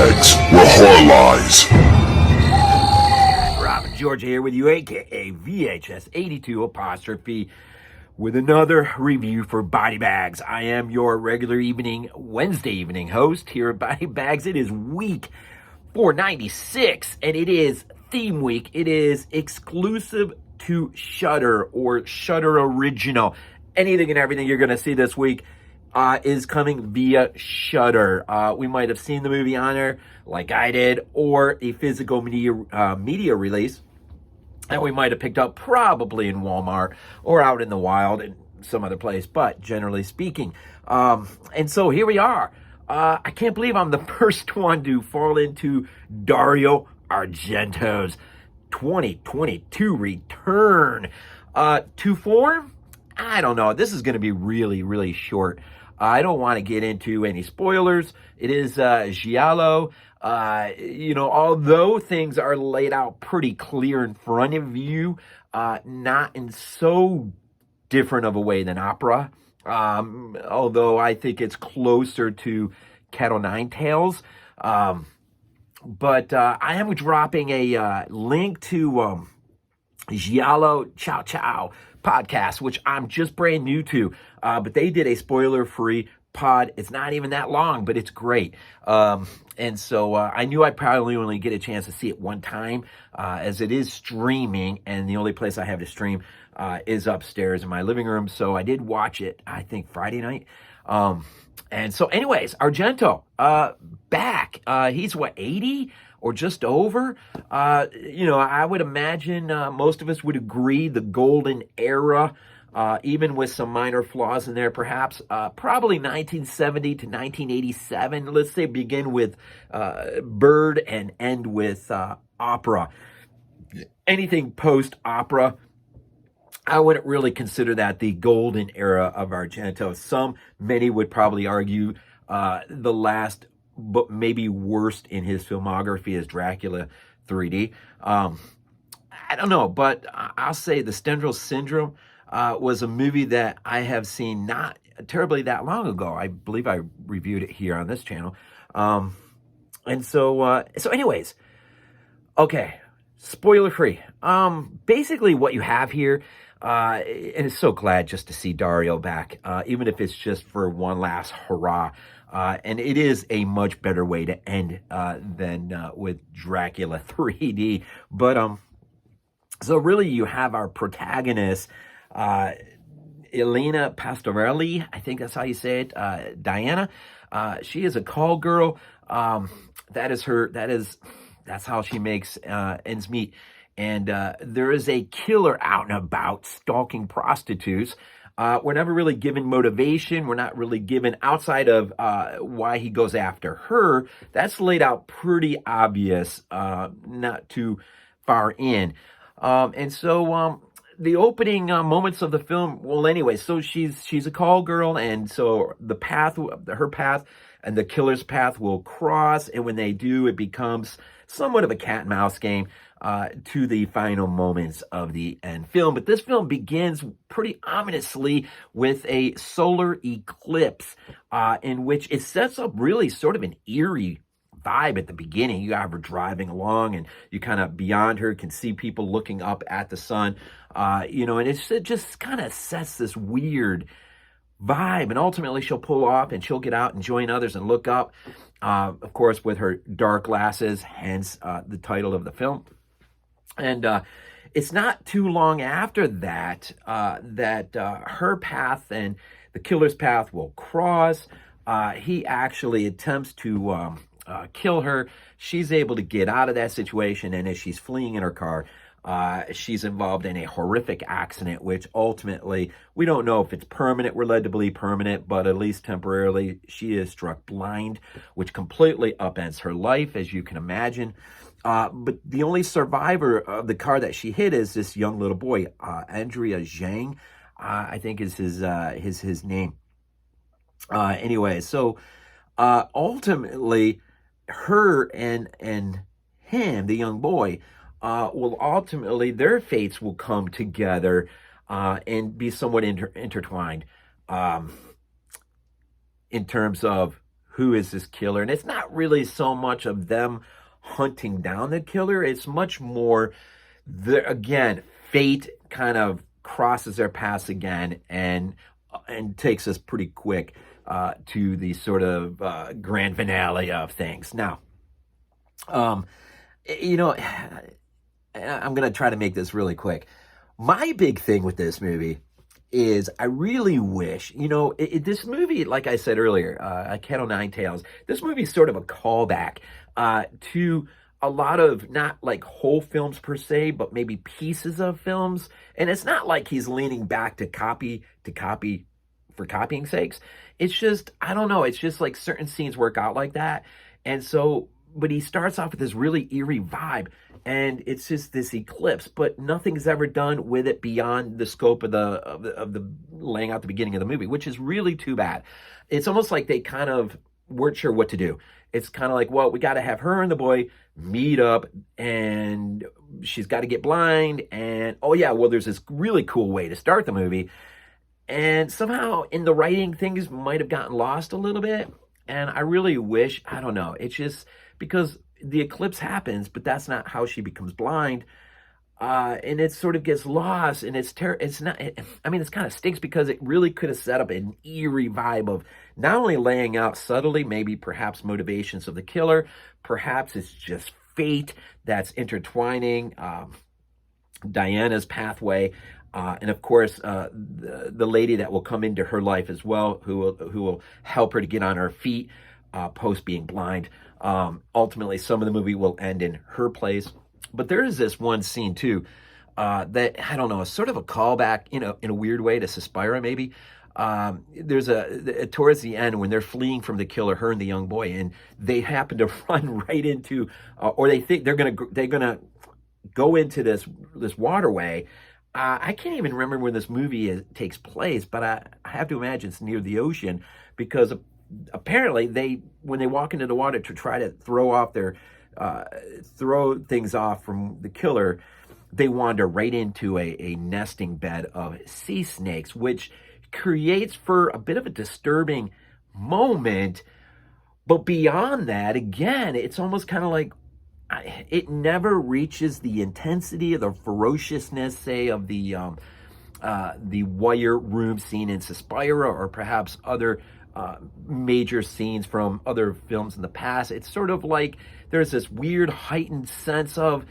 BodyBags, where horror lies. Robin Georgia here with you, aka VHS82 apostrophe, with another review for BodyBags. I am your regular Wednesday evening host here at BodyBags. It is week 496, and it is theme week. It is exclusive to Shudder or Shudder Original. Anything and everything you're going to see this week is coming via Shudder. We might have seen the movie on there, like I did, or a physical media release that we might have picked up probably in Walmart or out in the wild in some other place, but generally speaking. And so here we are. I can't believe I'm the first one to fall into Dario Argento's 2022 return to form. I don't know. This is going to be really, really short. I don't want to get into any spoilers. It is giallo. Although things are laid out pretty clear in front of you, not in so different of a way than opera. Although I think it's closer to Cat o' Nine Tails. But I am dropping a link to Giallo Ciao Ciao podcast, which I'm just brand new to, but they did a spoiler-free pod. It's not even that long, but it's great. And so I knew I'd probably only get a chance to see it one time, as it is streaming, and the only place I have to stream is upstairs in my living room. So I did watch it, I think, Friday night. And so anyways, Argento, back. He's 80? Or just over. I would imagine most of us would agree the golden era, even with some minor flaws in there, perhaps. Probably 1970 to 1987. Let's say begin with Bird and end with opera. Anything post-opera, I wouldn't really consider that the golden era of Argento. Many would probably argue the last, but maybe worst in his filmography is Dracula 3D. I don't know, but I'll say The Stendhal Syndrome was a movie that I have seen not terribly that long ago. I believe I reviewed it here on this channel. Anyways, okay, spoiler free. Basically what you have here, and it's so glad just to see Dario back, even if it's just for one last hurrah. And it is a much better way to end than with Dracula 3D. But so really you have our protagonist, Ilenia Pastorelli, I think that's how you say it, Diana. She is a call girl. That's how she makes ends meet. And there is a killer out and about stalking prostitutes. We're never really given motivation. We're not really given outside of why he goes after her. That's laid out pretty obvious, not too far in. The opening moments of the film, well, anyway, so she's a call girl, and so her path and the killer's path will cross, and when they do, it becomes somewhat of a cat and mouse game to the final moments of the end film. But this film begins pretty ominously with a solar eclipse, in which it sets up really sort of an eerie vibe at the beginning. You have her driving along, and you kind of beyond her can see people looking up at the sun, and it just kind of sets this weird vibe, and ultimately she'll pull off and she'll get out and join others and look up, of course, with her dark glasses, hence the title of the film. And it's not too long after that that her path and the killer's path will cross. He actually attempts to kill her. She's able to get out of that situation, and as she's fleeing in her car, she's involved in a horrific accident, which ultimately, we don't know if it's permanent. We're led to believe permanent, but at least temporarily, she is struck blind, which completely upends her life, as you can imagine. But the only survivor of the car that she hit is this young little boy, Andrea Zhang, I think is his name. Ultimately, her and him, the young boy, will ultimately, their fates will come together and be somewhat intertwined in terms of who is this killer. And it's not really so much of them hunting down the killer. It's much more, again, fate kind of crosses their paths again and takes us pretty quick to the sort of grand finale of things. Now, you know, I'm going to try to make this really quick. My big thing with this movie is I really wish, you know, this movie, like I said earlier, Cat o' Nine Tails, this movie is sort of a callback to a lot of not like whole films per se, but maybe pieces of films. And it's not like he's leaning back to copy for copying sakes. It's just, I don't know, it's just like certain scenes work out like that. And so, but he starts off with this really eerie vibe, and it's just this eclipse, but nothing's ever done with it beyond the scope of the laying out the beginning of the movie, which is really too bad. It's almost like they kind of weren't sure what to do. It's kind of like, well, we got to have her and the boy meet up, and she's got to get blind, and oh yeah, well, there's this really cool way to start the movie, and somehow in the writing things might have gotten lost a little bit. And I really wish, I don't know, it's just because the eclipse happens, but that's not how she becomes blind. And it sort of gets lost, and it's not, I mean, it's kind of stinks because it really could have set up an eerie vibe of not only laying out subtly, maybe perhaps motivations of the killer, perhaps it's just fate that's intertwining Diana's pathway. And of course, the lady that will come into her life as well, who will help her to get on her feet post being blind. Ultimately, some of the movie will end in her place. But there is this one scene too that, I don't know, is sort of a callback, you know, in a weird way to Suspira maybe. There's towards the end when they're fleeing from the killer, her and the young boy, and they happen to run right into, or they think they're gonna go into this waterway. I can't even remember when this movie takes place, but I have to imagine it's near the ocean, because apparently when they walk into the water to try to throw things off from the killer, they wander right into a nesting bed of sea snakes, which creates for a bit of a disturbing moment. But beyond that, again, it's almost kind of like, it never reaches the intensity or the ferociousness, say, of the wire room scene in Suspira, or perhaps other major scenes from other films in the past. It's sort of like there's this weird heightened sense of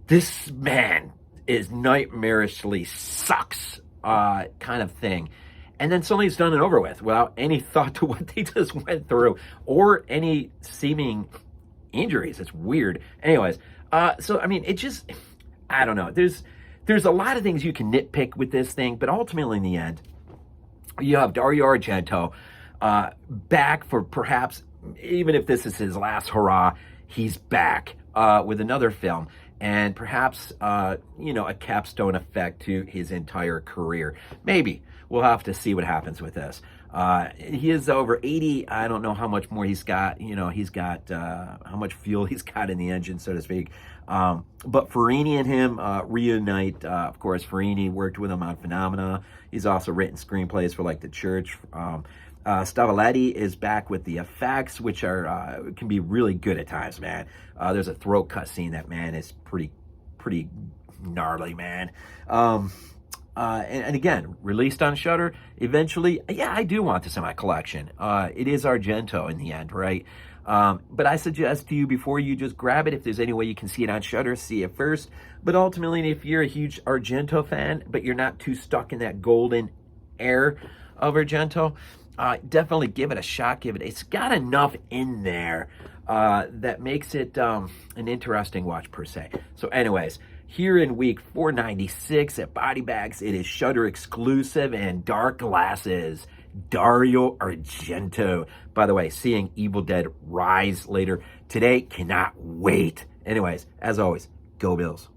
this man is nightmarishly sucks kind of thing. And then suddenly it's done and over with without any thought to what they just went through or any seeming injuries. It's weird. Anyways, so I mean, it just, I don't know. There's a lot of things you can nitpick with this thing, but ultimately in the end, you have Dario Argento back for perhaps, even if this is his last hurrah, he's back with another film, and perhaps you know, a capstone effect to his entire career. Maybe. We'll have to see what happens with this. He is over 80. I don't know how much more he's got. You know, he's got how much fuel he's got in the engine, so to speak. But Farini and him reunite. Of course, Farini worked with him on Phenomena. He's also written screenplays for like The Church. Stavaletti is back with the effects, which are can be really good at times, man. There's a throat cut scene that, man, is pretty gnarly, man. And again, released on Shudder eventually. Yeah, I do want this in my collection. It is Argento in the end, right? But I suggest to you, before you just grab it, if there's any way you can see it on Shudder, see it first. But ultimately, if you're a huge Argento fan, but you're not too stuck in that golden era of Argento, definitely give it a shot. It's got enough in there that makes it an interesting watch per se. So anyways, here in week 496 at BodyBags, it is Shudder exclusive and Dark Glasses, Dario Argento. By the way, seeing Evil Dead Rise later today, cannot wait. Anyways, as always, go Bills.